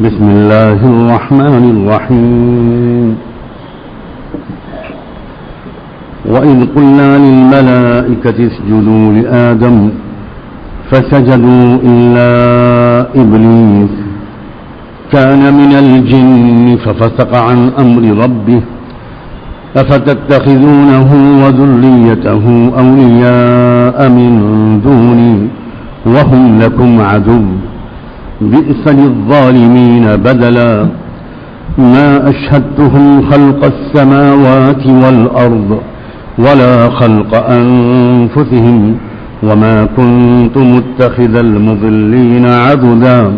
بسم الله الرحمن الرحيم. وإذ قلنا للملائكة اسجدوا لآدم فسجدوا إلا إبليس كان من الجن ففسق عن أمر ربه أفتتخذونه وذريته أولياء من دوني وهم لكم عدو بئس للظالمين بدلا ما أشهدتهم خلق السماوات والأرض ولا خلق أنفسهم وما كنت متخذ المضلين عضدا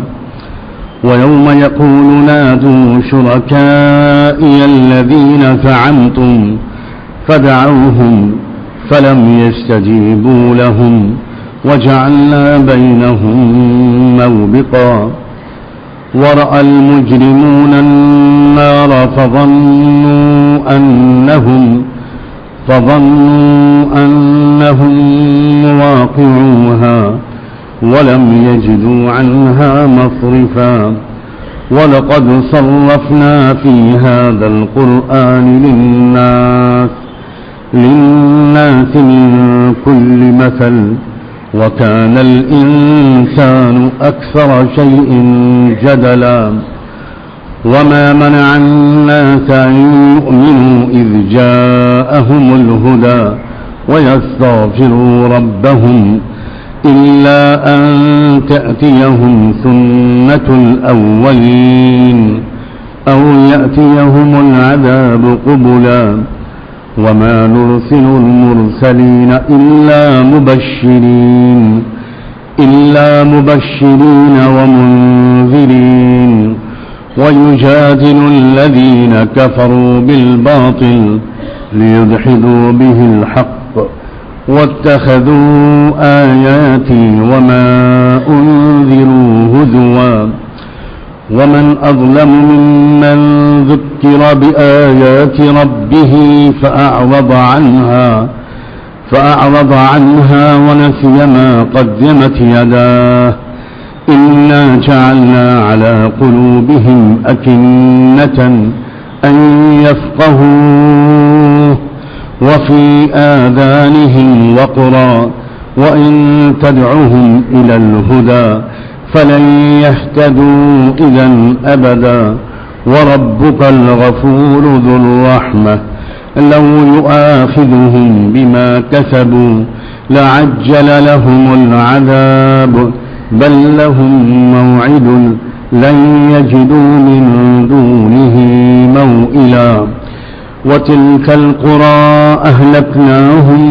ويوم يقول نادوا شركائي الذين زعمتم فدعوهم فلم يستجيبوا لهم وجعلنا بينهم موبقا ورأى المجرمون النار فظنوا أنهم مواقعوها ولم يجدوا عنها مصرفا ولقد صرفنا في هذا القرآن للناس من كل مثل وكان الإنسان أكثر شيء جدلا وما منع الناس أن يؤمنوا إذ جاءهم الهدى ويستغفروا ربهم إلا أن تأتيهم سنة الأولين أو يأتيهم العذاب قبلا وما نرسل المرسلين إلا مبشرين ومنذرين ويجادل الذين كفروا بالباطل ليدحضوا به الحق واتخذوا آياتي وما أنذروا هزوا ومن أظلم ممن ذكر بآيات ربه فأعرض عنها ونسي ما قدمت يداه إنا جعلنا على قلوبهم أكنة أن يفقهوه وفي آذانهم وقرا وإن تدعهم إلى الهدى فلن يهتدوا إذا أبدا وربك الغفور ذو الرحمة لو يؤاخذهم بما كسبوا لعجل لهم العذاب بل لهم موعد لن يجدوا من دونه موئلا وتلك القرى أهلكناهم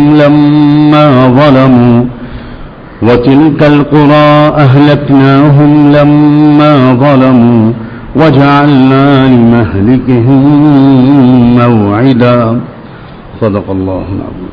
لما ظلموا وجعلنا لمهلكهم موعدا صدق الله العظيم.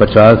50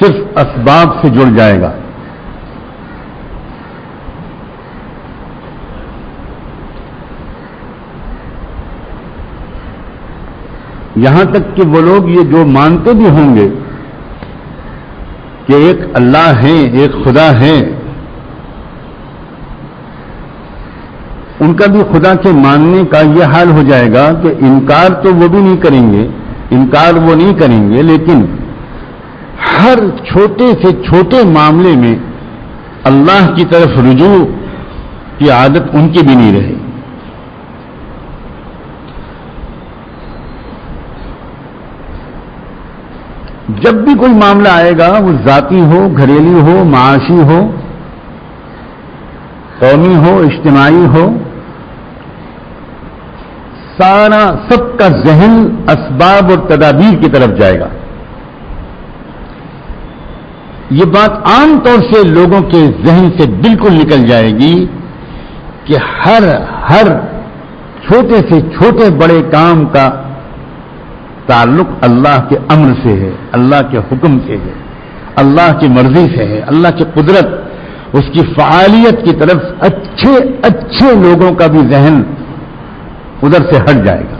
صرف اسباب سے جڑ جائے گا. یہاں تک کہ وہ لوگ یہ جو مانتے بھی ہوں گے کہ ایک اللہ ہے، ایک خدا ہے، ان کا بھی خدا کے ماننے کا یہ حال ہو جائے گا کہ انکار تو وہ بھی نہیں کریں گے، انکار وہ نہیں کریں گے، لیکن ہر چھوٹے سے چھوٹے معاملے میں اللہ کی طرف رجوع کی عادت ان کی بھی نہیں رہے. جب بھی کوئی معاملہ آئے گا، وہ ذاتی ہو، گھریلو ہو، معاشی ہو، قومی ہو، اجتماعی ہو، سارا سب کا ذہن اسباب اور تدابیر کی طرف جائے گا. یہ بات عام طور سے لوگوں کے ذہن سے بالکل نکل جائے گی کہ ہر چھوٹے سے چھوٹے بڑے کام کا تعلق اللہ کے امر سے ہے، اللہ کے حکم سے ہے، اللہ کی مرضی سے ہے، اللہ کی قدرت، اس کی فعالیت کی طرف اچھے لوگوں کا بھی ذہن ادھر سے ہٹ جائے گا.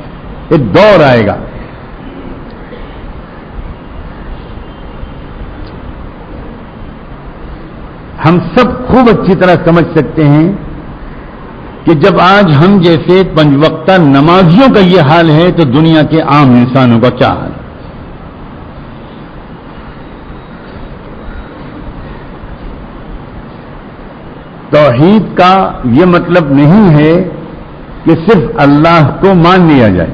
ایک دور آئے گا. ہم سب خوب اچھی طرح سمجھ سکتے ہیں کہ جب آج ہم جیسے 5 وقتہ نمازیوں کا یہ حال ہے تو دنیا کے عام انسانوں کا کیا حال ہے. توحید کا یہ مطلب نہیں ہے کہ صرف اللہ کو مان لیا جائے.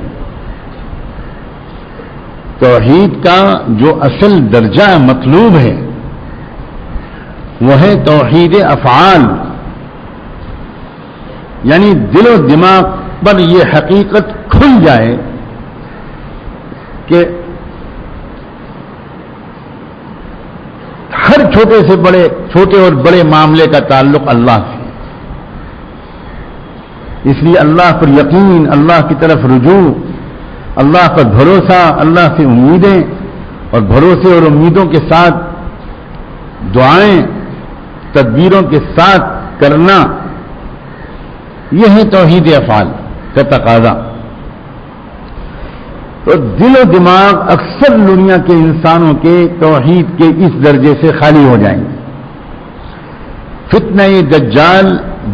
توحید کا جو اصل درجہ مطلوب ہے وہ ہے توحید افعال، یعنی دل و دماغ پر یہ حقیقت کھل جائے کہ ہر چھوٹے اور بڑے معاملے کا تعلق اللہ سے. اس لیے اللہ پر یقین، اللہ کی طرف رجوع، اللہ پر بھروسہ، اللہ سے امیدیں اور بھروسے اور امیدوں کے ساتھ دعائیں تدبیروں کے ساتھ کرنا، یہ ہے توحید افعال کا تقاضا. تو دل و دماغ اکثر دنیا کے انسانوں کے توحید کے اس درجے سے خالی ہو جائیں گے. فتنہ دجال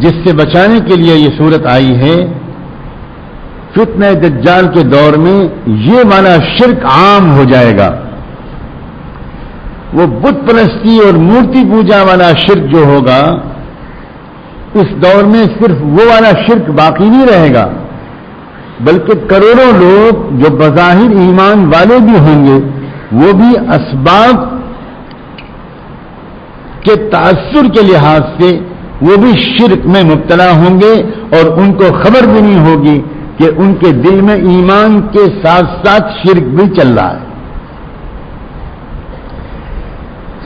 جس سے بچانے کے لیے یہ صورت آئی ہے، فتنہ دجال کے دور میں یہ والا شرک عام ہو جائے گا. وہ بت پرستی اور مورتی پوجا والا شرک جو ہوگا، اس دور میں صرف وہ والا شرک باقی نہیں رہے گا، بلکہ کروڑوں لوگ جو بظاہر ایمان والے بھی ہوں گے، وہ بھی اسباب کے تاثر کے لحاظ سے وہ بھی شرک میں مبتلا ہوں گے، اور ان کو خبر بھی نہیں ہوگی کہ ان کے دل میں ایمان کے ساتھ ساتھ شرک بھی چل رہا ہے.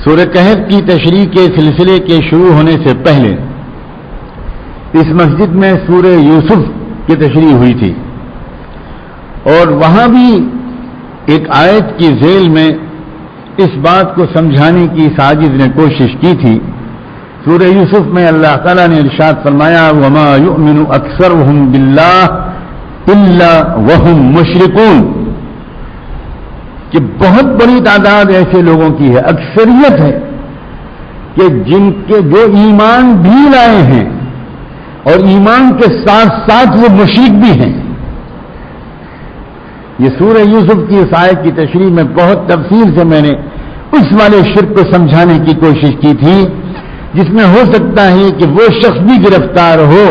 سورہ کہف کی تشریح کے سلسلے کے شروع ہونے سے پہلے اس مسجد میں سورہ یوسف کی تشریح ہوئی تھی، اور وہاں بھی ایک آیت کی ذیل میں اس بات کو سمجھانے کی ساجد نے کوشش کی تھی. سورہ یوسف میں اللہ تعالیٰ نے ارشاد فرمایا وما یؤمن اکثرهم باللہ الا وهم مشرکون، کہ بہت بڑی تعداد ایسے لوگوں کی ہے، اکثریت ہے کہ جن کے جو ایمان بھی لائے ہیں اور ایمان کے ساتھ ساتھ وہ مشرک بھی ہیں. یہ سورہ یوسف کی اس آیت کی تشریح میں بہت تفصیل سے میں نے اس والے شرک کو سمجھانے کی کوشش کی تھی جس میں ہو سکتا ہے کہ وہ شخص بھی گرفتار ہو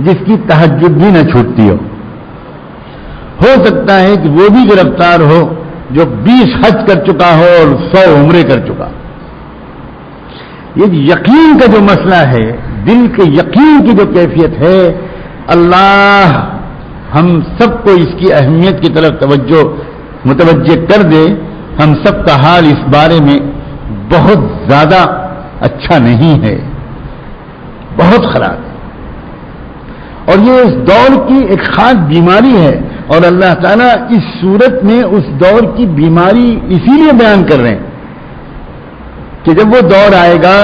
جس کی تہجد بھی نہ چھوٹتی ہو سکتا ہے کہ وہ بھی گرفتار ہو جو 20 حج کر چکا ہو اور 100 عمرے کر چکا. یہ یقین کا جو مسئلہ ہے، دل کے یقین کی جو کیفیت ہے، اللہ ہم سب کو اس کی اہمیت کی طرف متوجہ کر دے. ہم سب کا حال اس بارے میں بہت زیادہ اچھا نہیں ہے، بہت خراب ہے، اور یہ اس دور کی ایک خاص بیماری ہے. اور اللہ تعالیٰ اس صورت میں اس دور کی بیماری اسی لیے بیان کر رہے ہیں کہ جب وہ دور آئے گا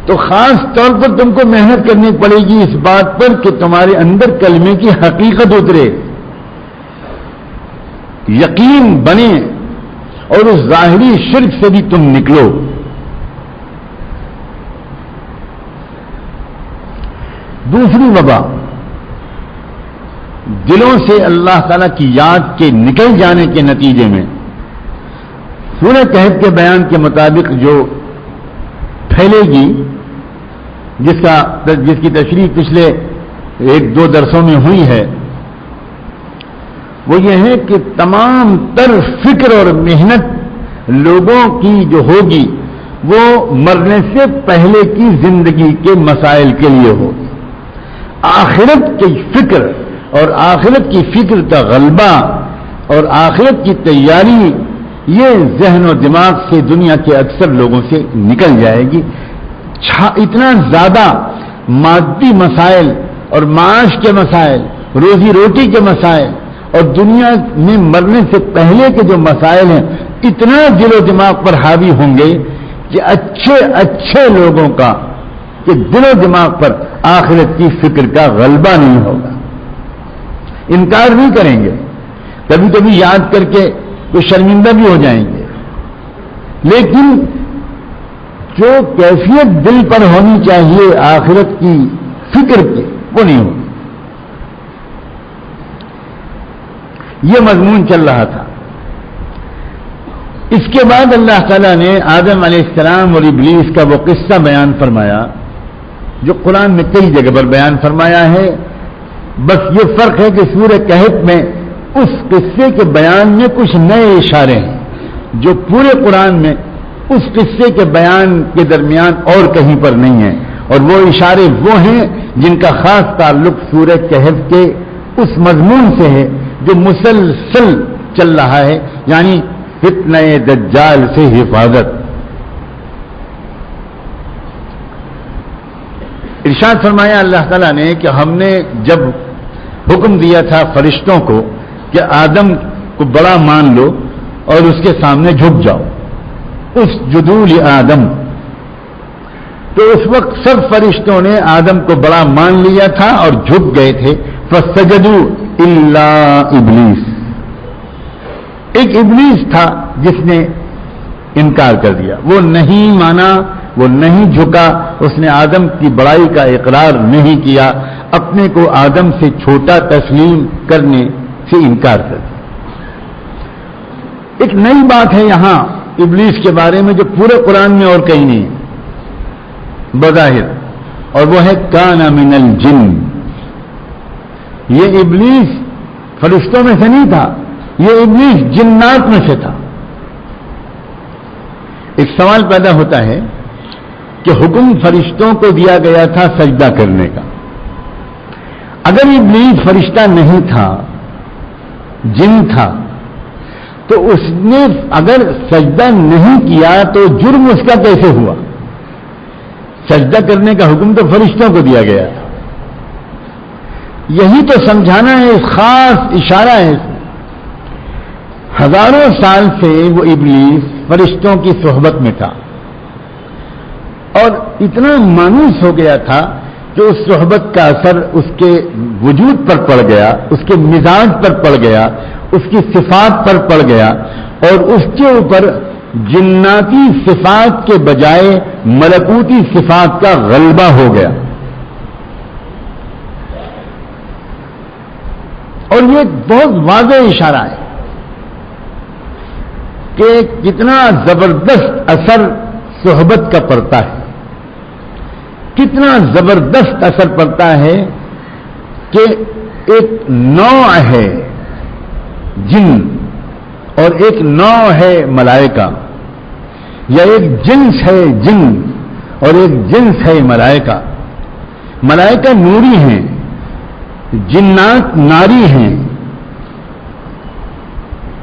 تو خاص طور پر تم کو محنت کرنی پڑے گی اس بات پر کہ تمہارے اندر کلمے کی حقیقت اترے، یقین بنے، اور اس ظاہری شرک سے بھی تم نکلو۔ دوسری وبا دلوں سے اللہ تعالیٰ کی یاد کے نکل جانے کے نتیجے میں سورہ کہف کے بیان کے مطابق جو پھیلے گی، جس کی تشریح پچھلے 1-2 درسوں میں ہوئی ہے، وہ یہ ہے کہ تمام تر فکر اور محنت لوگوں کی جو ہوگی وہ مرنے سے پہلے کی زندگی کے مسائل کے لیے ہوگی۔ آخرت کی فکر اور آخرت کی فکر کا غلبہ اور آخرت کی تیاری یہ ذہن و دماغ سے دنیا کے اکثر لوگوں سے نکل جائے گی۔ اتنا زیادہ مادی مسائل اور معاش کے مسائل، روزی روٹی کے مسائل اور دنیا میں مرنے سے پہلے کے جو مسائل ہیں اتنا دل و دماغ پر حاوی ہوں گے کہ اچھے لوگوں کا کہ دل و دماغ پر آخرت کی فکر کا غلبہ نہیں ہوگا، انکار نہیں کریں گے، کبھی کبھی یاد کر کے تو شرمندہ بھی ہو جائیں گے، لیکن جو کیفیت دل پر ہونی چاہیے آخرت کی فکر کی وہ نہیں ہوگی۔ یہ مضمون چل رہا تھا۔ اس کے بعد اللہ تعالیٰ نے آدم علیہ السلام اور ابلیس کا وہ قصہ بیان فرمایا جو قرآن میں کئی جگہ پر بیان فرمایا ہے، بس یہ فرق ہے کہ سورہ کہف میں اس قصے کے بیان میں کچھ نئے اشارے ہیں جو پورے قرآن میں اس قصے کے بیان کے درمیان اور کہیں پر نہیں ہیں، اور وہ اشارے وہ ہیں جن کا خاص تعلق سورہ کہف کے اس مضمون سے ہے جو مسلسل چل رہا ہے، یعنی فتنہ دجال سے حفاظت۔ ارشاد فرمایا اللہ تعالیٰ نے کہ ہم نے جب حکم دیا تھا فرشتوں کو کہ آدم کو بڑا مان لو اور اس کے سامنے جھک جاؤ، اس جدول آدم، تو اس وقت سب فرشتوں نے آدم کو بڑا مان لیا تھا اور جھک گئے تھے۔ فسجدوا الا ابلیس، ایک ابلیس تھا جس نے انکار کر دیا، وہ نہیں مانا، وہ نہیں جھکا، اس نے آدم کی بڑائی کا اقرار نہیں کیا، اپنے کو آدم سے چھوٹا تسلیم کرنے سے انکار کر دیا۔ ایک نئی بات ہے یہاں ابلیس کے بارے میں جو پورے قرآن میں اور کہیں نہیں بظاہر، اور وہ ہے کان من الجن۔ یہ ابلیس فرشتوں میں سے نہیں تھا، یہ ابلیس جنات میں سے تھا۔ ایک سوال پیدا ہوتا ہے کہ حکم فرشتوں کو دیا گیا تھا سجدہ کرنے کا، اگر ابلیس فرشتہ نہیں تھا، جن تھا، تو اس نے اگر سجدہ نہیں کیا تو جرم اس کا کیسے ہوا؟ سجدہ کرنے کا حکم تو فرشتوں کو دیا گیا تھا۔ یہی تو سمجھانا ہے، خاص اشارہ ہے اس میں۔ ہزاروں سال سے وہ ابلیس فرشتوں کی صحبت میں تھا اور اتنا مانوس ہو گیا تھا کہ اس صحبت کا اثر اس کے وجود پر پڑ گیا، اس کے مزاج پر پڑ گیا، اس کی صفات پر پڑ گیا، اور اس کے اوپر جناتی صفات کے بجائے ملکوتی صفات کا غلبہ ہو گیا۔ اور یہ بہت واضح اشارہ ہے کہ کتنا زبردست اثر صحبت کا پڑتا ہے، کتنا زبردست اثر پڑتا ہے کہ ایک نوع ہے جن اور ایک نوع ہے ملائکہ، یا ایک جنس ہے جن اور ایک جنس ہے ملائکہ۔ ملائکہ نوری ہیں، جنات ناری ہیں۔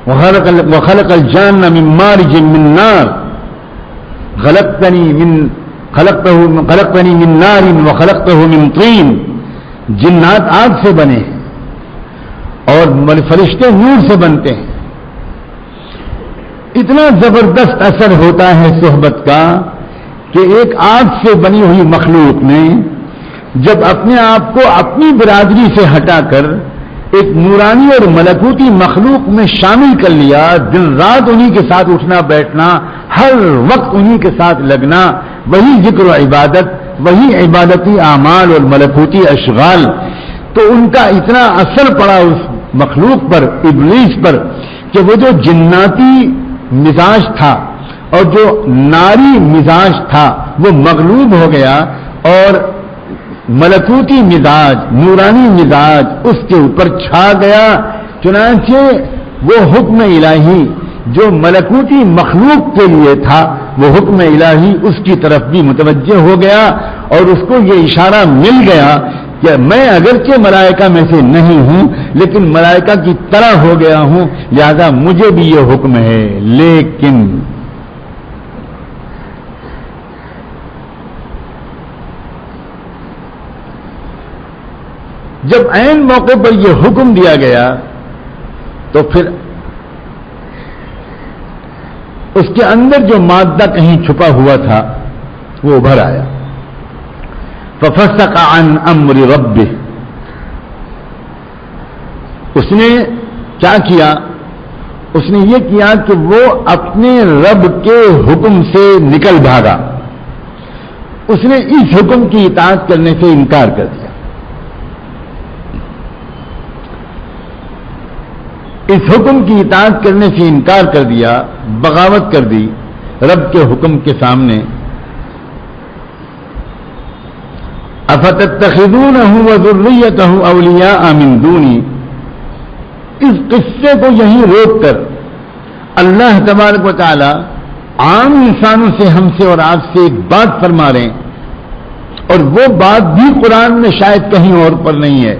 وخلق الجان من مارج من نار خلقتنی من نار وخلقته من طین۔ جنات آگ سے بنے ہیں اور فرشتے نور سے بنتے ہیں۔ اتنا زبردست اثر ہوتا ہے صحبت کا کہ ایک آگ سے بنی ہوئی مخلوق نے جب اپنے آپ کو اپنی برادری سے ہٹا کر ایک نورانی اور ملکوتی مخلوق میں شامل کر لیا، دن رات انہی کے ساتھ اٹھنا بیٹھنا، ہر وقت انہی کے ساتھ لگنا، وہی ذکر و عبادت، وہی عبادتی اعمال اور ملکوتی اشغال، تو ان کا اتنا اثر پڑا اس مخلوق پر، ابلیس پر، کہ وہ جو جناتی مزاج تھا اور جو ناری مزاج تھا وہ مغلوب ہو گیا، اور ملکوتی مزاج، نورانی مزاج اس کے اوپر چھا گیا۔ چنانچہ وہ حکم الہی جو ملکوتی مخلوق کے لیے تھا، وہ حکم الہی اس کی طرف بھی متوجہ ہو گیا، اور اس کو یہ اشارہ مل گیا کہ میں اگرچہ ملائکہ میں سے نہیں ہوں لیکن ملائکہ کی طرح ہو گیا ہوں، لہذا مجھے بھی یہ حکم ہے۔ لیکن جب عین موقع پر یہ حکم دیا گیا تو پھر اس کے اندر جو مادہ کہیں چھپا ہوا تھا وہ ابھر آیا۔ ففسق عن امر ربه، اس نے کیا کیا؟ اس نے یہ کیا کہ وہ اپنے رب کے حکم سے نکل بھاگا، اس نے اس حکم کی اطاعت کرنے سے انکار کر دیا۔ اس حکم کی اطاعت کرنے سے انکار کر دیا، بغاوت کر دی رب کے حکم کے سامنے۔ افتتخذونہ وذریتہ اولیاء من دونی، اس قصے کو یہیں روک کر اللہ تبارک و تعالی عام انسانوں سے، ہم سے اور آپ سے ایک بات فرما رہے ہیں، اور وہ بات بھی قرآن میں شاید کہیں اور پر نہیں ہے،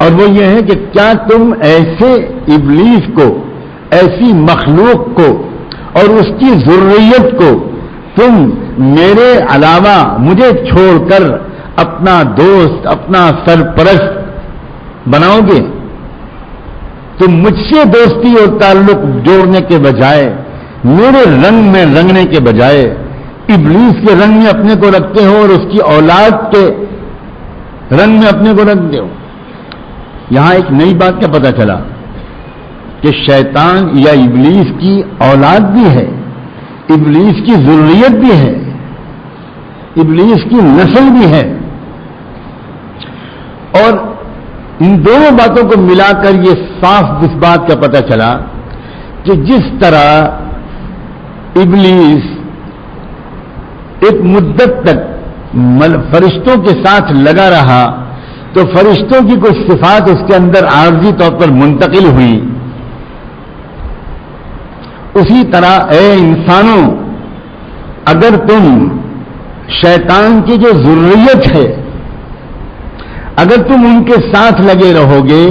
اور وہ یہ ہے کہ کیا تم ایسے ابلیس کو، ایسی مخلوق کو اور اس کی ذریت کو تم میرے علاوہ مجھے چھوڑ کر اپنا دوست، اپنا سرپرست بناؤ گے؟ تم مجھ سے دوستی اور تعلق جوڑنے کے بجائے، میرے رنگ میں رنگنے کے بجائے ابلیس کے رنگ میں اپنے کو رکھتے ہو اور اس کی اولاد کے رنگ میں اپنے کو رکھتے ہو۔ یہاں ایک نئی بات کا پتہ چلا کہ شیطان یا ابلیس کی اولاد بھی ہے، ابلیس کی ذریت بھی ہے، ابلیس کی نسل بھی ہے، اور ان دونوں باتوں کو ملا کر یہ صاف اس بات کا پتہ چلا کہ جس طرح ابلیس ایک مدت تک فرشتوں کے ساتھ لگا رہا تو فرشتوں کی کچھ صفات اس کے اندر عارضی طور پر منتقل ہوئی، اسی طرح اے انسانوں، اگر تم شیطان کی جو ذریت ہے، اگر تم ان کے ساتھ لگے رہو گے،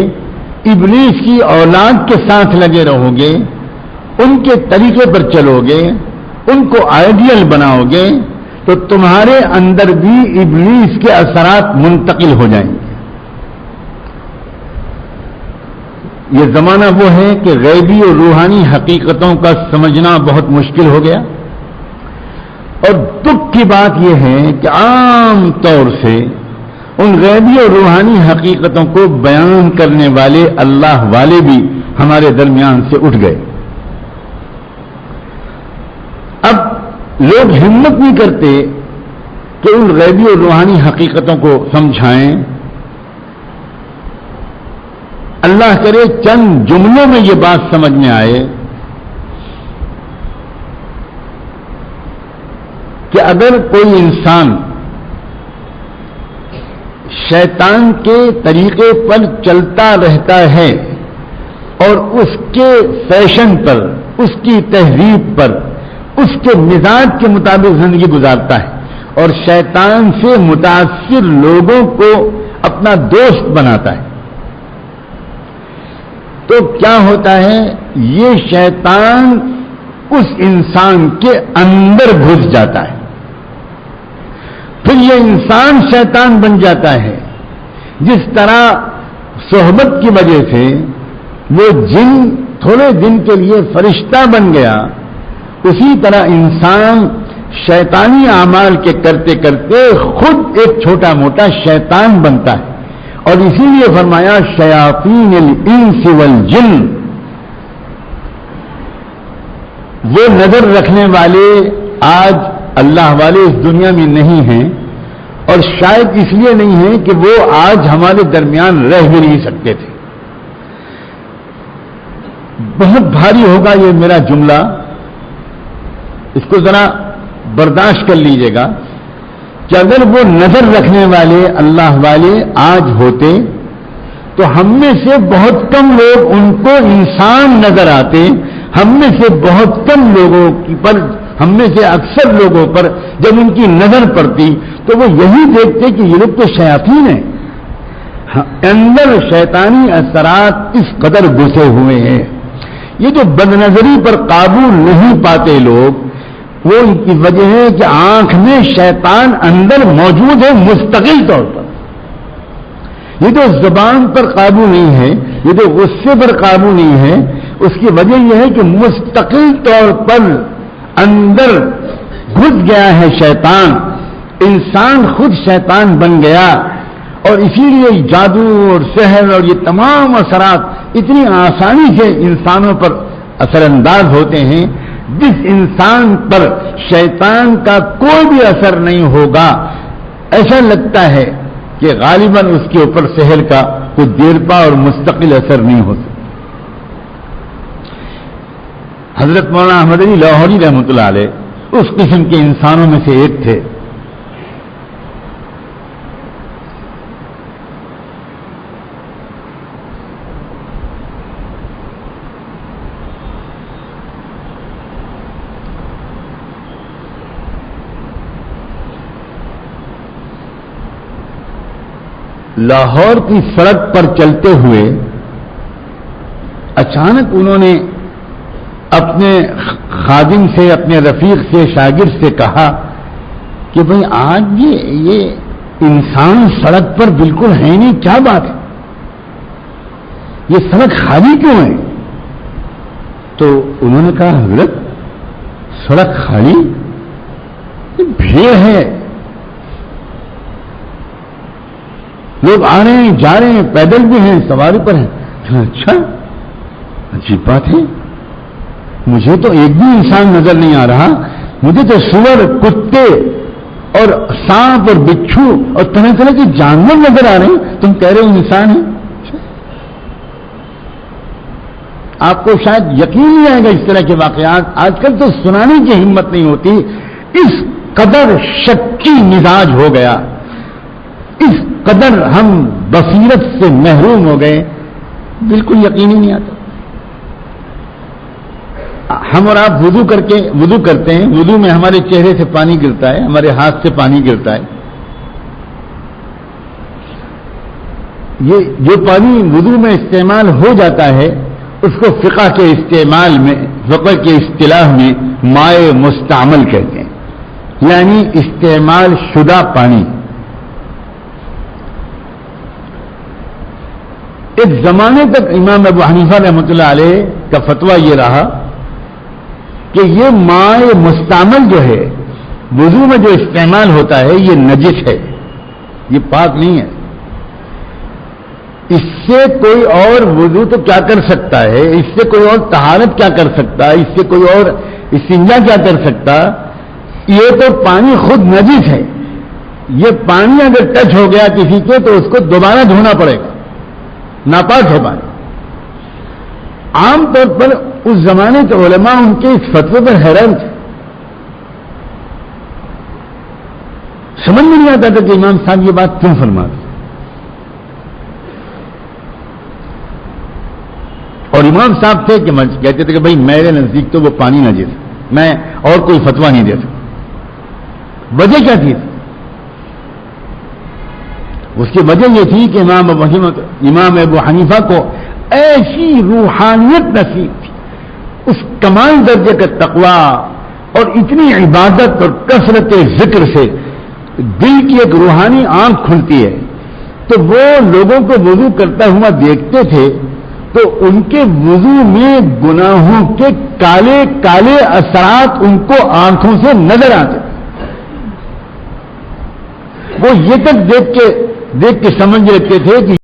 ابلیس کی اولاد کے ساتھ لگے رہو گے، ان کے طریقے پر چلو گے، ان کو آئیڈیل بناؤ گے، تو تمہارے اندر بھی ابلیس کے اثرات منتقل ہو جائیں گے۔ یہ زمانہ وہ ہے کہ غیبی اور روحانی حقیقتوں کا سمجھنا بہت مشکل ہو گیا، اور دکھ کی بات یہ ہے کہ عام طور سے ان غیبی اور روحانی حقیقتوں کو بیان کرنے والے اللہ والے بھی ہمارے درمیان سے اٹھ گئے۔ اب لوگ ہمت نہیں کرتے کہ ان غیبی اور روحانی حقیقتوں کو سمجھائیں۔ اللہ کرے چند جملوں میں یہ بات سمجھ میں آئے کہ اگر کوئی انسان شیطان کے طریقے پر چلتا رہتا ہے اور اس کے فیشن پر، اس کی تہذیب پر، اس کے مزاج کے مطابق زندگی گزارتا ہے اور شیطان سے متاثر لوگوں کو اپنا دوست بناتا ہے، تو کیا ہوتا ہے؟ یہ شیطان اس انسان کے اندر گھس جاتا ہے، پھر یہ انسان شیطان بن جاتا ہے۔ جس طرح صحبت کی وجہ سے وہ جن تھوڑے دن کے لیے فرشتہ بن گیا، اسی طرح انسان شیطانی اعمال کے کرتے کرتے خود ایک چھوٹا موٹا شیطان بنتا ہے. اور اسی لیے فرمایا شیاطین الانس والجن، وہ نظر رکھنے والے آج اللہ والے اس دنیا میں نہیں ہیں، اور شاید اس لیے نہیں ہیں کہ وہ آج ہمارے درمیان رہ بھی نہیں سکتے تھے. بہت بھاری ہوگا یہ میرا جملہ، اس کو ذرا برداشت کر لیجئے گا کہ اگر وہ نظر رکھنے والے اللہ والے آج ہوتے تو ہم میں سے بہت کم لوگ ان کو انسان نظر آتے. ہم میں سے بہت کم لوگوں پر، ہم میں سے اکثر لوگوں پر جب ان کی نظر پڑتی تو وہ یہی دیکھتے کہ یہ لوگ تو شیاطین ہیں، اندر شیطانی اثرات اس قدر گھسے ہوئے ہیں. یہ جو بد نظری پر قابو نہیں پاتے لوگ، وہ ان کی وجہ ہے کہ آنکھ میں شیطان اندر موجود ہے مستقل طور پر. یہ جو زبان پر قابو نہیں ہے، یہ جو غصے پر قابو نہیں ہے، اس کی وجہ یہ ہے کہ مستقل طور پر اندر گھس گیا ہے شیطان. انسان خود شیطان بن گیا، اور اسی لیے جادو اور سحر اور یہ تمام اثرات اتنی آسانی سے انسانوں پر اثر انداز ہوتے ہیں. جس انسان پر شیطان کا کوئی بھی اثر نہیں ہوگا، ایسا لگتا ہے کہ غالباً اس کے اوپر سحر کا کوئی دیرپا اور مستقل اثر نہیں ہوتا. حضرت مولانا احمد علی لاہوری رحمۃ اللہ علیہ اس قسم کے انسانوں میں سے ایک تھے. لاہور کی سڑک پر چلتے ہوئے اچانک انہوں نے اپنے خادم سے، اپنے رفیق سے، شاگرد سے کہا کہ بھئی آج یہ انسان سڑک پر بالکل ہے نہیں، کیا بات ہے؟ یہ سڑک خالی کیوں ہے؟ تو انہوں نے کہا حضرت سڑک خالی، بھیڑ ہے، لوگ آ رہے ہیں جا رہے ہیں، پیدل بھی ہیں، سواری پر ہیں. اچھا عجیب بات ہے، مجھے تو ایک بھی انسان نظر نہیں آ رہا، مجھے تو سور، کتے اور سانپ اور بچھو اور طرح طرح کے جانور نظر آ رہے ہیں، تم کہہ رہے ہو انسان ہیں. آپ کو شاید یقین نہیں آئے گا اس طرح کے واقعات آج کل تو سنانے کی ہمت نہیں ہوتی. اس قدر شکی مزاج ہو گیا، اس قدر ہم بصیرت سے محروم ہو گئے، بالکل یقین ہی نہیں آتا. ہم اور آپ وضو کرتے ہیں، وضو میں ہمارے چہرے سے پانی گرتا ہے، ہمارے ہاتھ سے پانی گرتا ہے. یہ جو پانی وضو میں استعمال ہو جاتا ہے اس کو فقہ کے استعمال میں، فقہ کے اصطلاح میں مائع مستعمل کہتے ہیں، یعنی استعمال شدہ پانی. ایک زمانے تک امام ابو حنیفہ رحمۃ اللہ علیہ کا فتویٰ یہ رہا کہ یہ مائع مستعمل جو ہے وضو میں جو استعمال ہوتا ہے یہ نجس ہے، یہ پاک نہیں ہے. اس سے کوئی اور وضو تو کیا کر سکتا ہے، اس سے کوئی اور طہارت کیا کر سکتا ہے، اس سے کوئی اور استنجا کیا کر سکتا؟ یہ تو پانی خود نجس ہے. یہ پانی اگر ٹچ ہو گیا کسی کے تو اس کو دوبارہ دھونا پڑے گا، ناپاک ہے پانی. عام طور پر اس زمانے کے علماء ان کے اس فتوے پر حیران تھے، سمجھ میں نہیں آتا تھا کہ امام صاحب یہ بات کیوں فرماتے. اور امام صاحب تھے کہ کہتے تھے کہ بھائی میرے نزدیک تو وہ پانی نہ جیسے، میں اور کوئی فتویٰ نہیں دے سکتا. وجہ کیا تھی؟ اس کی وجہ یہ تھی کہ امام ابو حنیفہ کو ایسی روحانیت نصیب تھی، اس کمال درجے کا تقویٰ اور اتنی عبادت اور کثرت ذکر سے دل کی ایک روحانی آنکھ کھلتی ہے. تو وہ لوگوں کو وضو کرتا ہوا دیکھتے تھے تو ان کے وضو میں گناہوں کے کالے کالے اثرات ان کو آنکھوں سے نظر آتے. وہ یہ تک دیکھ کے سمجھ لیتے تھے کہ